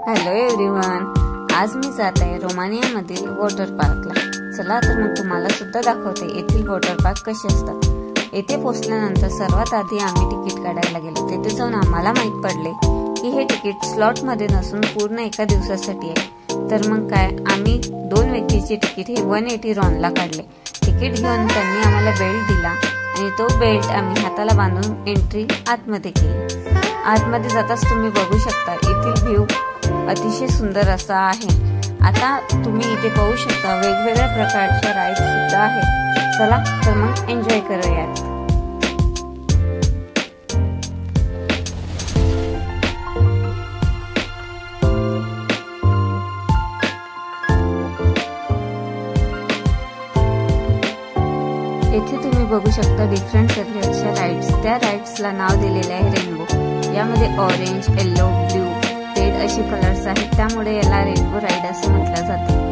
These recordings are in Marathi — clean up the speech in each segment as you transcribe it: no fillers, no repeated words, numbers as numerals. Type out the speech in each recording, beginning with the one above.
हॅलो एव्हरीवन, आज मी जात आहे रोमानियामधील वॉटर पार्कला। चला तर मग तुम्हाला सुद्धा दाखवते येथील वॉटर पार्क कसे असतात। येथे पोहोचल्यानंतर सर्वात आधी आम्ही तिकीट काढायला गेलो। तिथे जाऊन आम्हाला माहित पडले की हे तिकीट स्लॉट मध्ये नसून पूर्ण एका दिवसासाठी आहे। तर मग काय, आम्ही 2 व्यक्तीचे तिकीट हे 180 रॉनला काढले। तिकीट घेऊन त्यांनी आम्हाला बेल्ट दिला आणि तो बेल्ट आम्ही हाताला बांधून एंट्री आतमध्ये केली। आतमध्ये जाताच तुम्ही बघू शकता येथील व्ह्यू अतिशय सुंदर असा आहे। आता तुम्ही इथे पाहू शकता वेगवेगळ्या प्रकारच्या राईड्स सुद्धा आहेत। चला तर मग एन्जॉय करूयात। येथे तुम्ही बघू शकता डिफरंट कलरच्या राईड्स। त्या राईड्सला नाव दिलेले आहे रेनबो। यामध्ये ऑरेंज, येलो, ब्लू, रेड असे कलर्स आहेत, त्यामुळे याला रेनबो राईड असे म्हटलं जाते।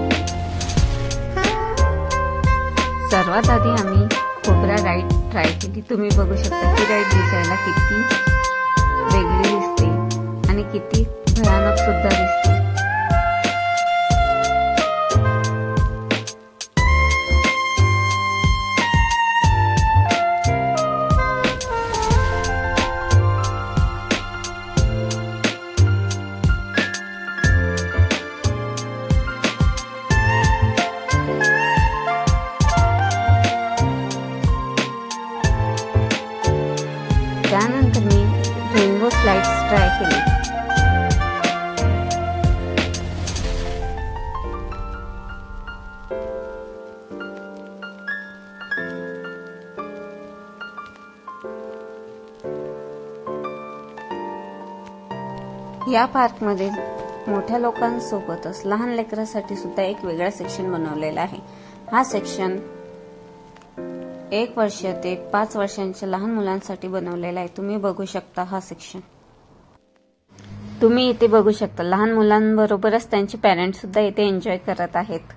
सर्वात आधी आम्ही खोबरा राईड ट्राय केली। तुम्ही बघू शकता ही राईड दिसायला किती वेगळी दिसते आणि किती भयानक सुद्धा दिसते। त्यानंतर मी रेनबो स्लाइड्स ट्राय केली। या पार्कमध्ये मोठ्या लोकांसोबतच लहान लेकरांसाठी सुद्धा एक वेगळा सेक्शन बनवलेला आहे। हा सेक्शन 1 वर्ष ते 5 वर्षांच्या लहान मुलांसाठी बनवलेला आहे। तुम्ही बघू शकता हा सेक्शन। तुम्ही इथे बघू शकता लहान मुलांबरोबरच त्यांचे पेरेंट्स सुद्धा इथे एन्जॉय करत आहेत।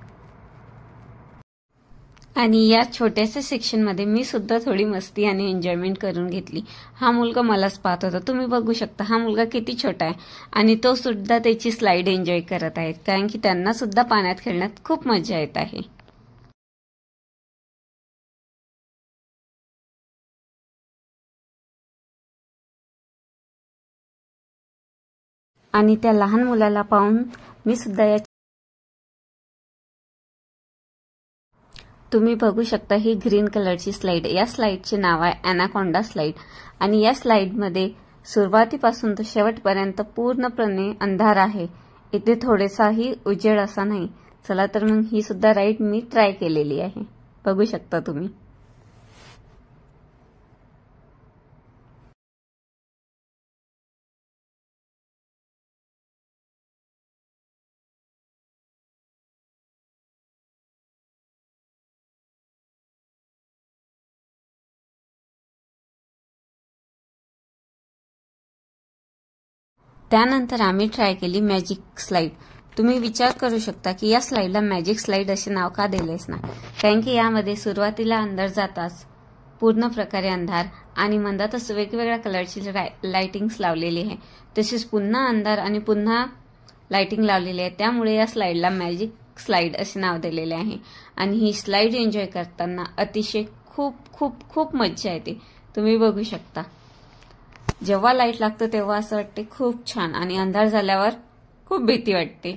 आणि या छोट्याशा सेक्शन मध्ये मी सुद्धा थोडी मस्ती आणि एन्जॉयमेंट करून घेतली। हा मुलगा मलाच पाहत होता। तुम्ही बघू शकता हा मुलगा किती छोटा आहे आणि तो सुद्धा त्याची स्लाइड एन्जॉय करत आहे, कारण की त्यांना सुद्धा पाण्यात खेळण्यात खूप मजा येत आहे। आणि त्या लहान मुलाला पाहून मी सुद्धा तुम्ही बघू शकता ही ग्रीन कलरची स्लाइड। या स्लाइडचे नाव आहे एनाकोंडा स्लाइड आणि या स्लाइड मध्ये सुरुवातीपासून तर शेवटपर्यंत पूर्णपणे अंधार आहे। इथे थोडेसाही उजेड असा नाही। चला तर मग ही सुद्धा राईड मी ट्राय केलेली आहे, बघू शकता तुम्ही। त्यानंतर आम्ही ट्राय केली मॅजिक स्लाइड। तुम्ही विचार करू शकता की या स्लाइडला मॅजिक स्लाइड असे नाव का दिलेच ना, कारण की यामध्ये सुरुवातीला अंदर जाताच पूर्ण प्रकारे अंधार आणि मंदातच वेगवेगळ्या कलरची लाइटिंग्स लावलेली आहे। तसेच पुन्हा अंधार आणि पुन्हा लाइटिंग लावलेली आहे, त्यामुळे या स्लाइडला मॅजिक स्लाइड असे नाव दिलेले आहे। आणि ही स्लाइड एन्जॉय करताना अतिशय खूप खूप खूप मजा येते। तुम्ही बघू शकता जेव्हा लाईट लागतं तेव्हा असं वाटते खूप छान, आणि अंधार झाल्यावर खूप भीती वाटते।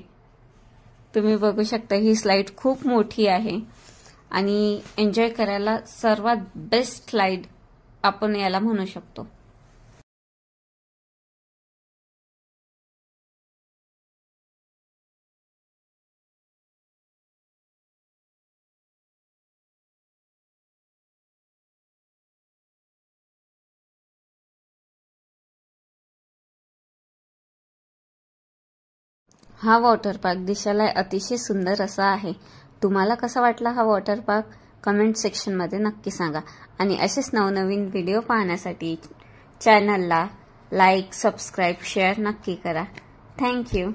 तुम्ही बघू शकता ही स्लाइड खूप मोठी आहे आणि एन्जॉय करायला सर्वात बेस्ट स्लाइड आपण याला म्हणू शकतो। हा वॉटर पार्क दिसायला अतिशय सुंदर असा आहे। तुम्हाला कसा वाटला हा वॉटर पार्क कमेंट सेक्शन मध्ये नक्की सांगा। आणि असेच नवनवीन व्हिडिओ पाहण्यासाठी चॅनलला लाईक, सबस्क्राईब, शेअर नक्की करा। थँक्यू।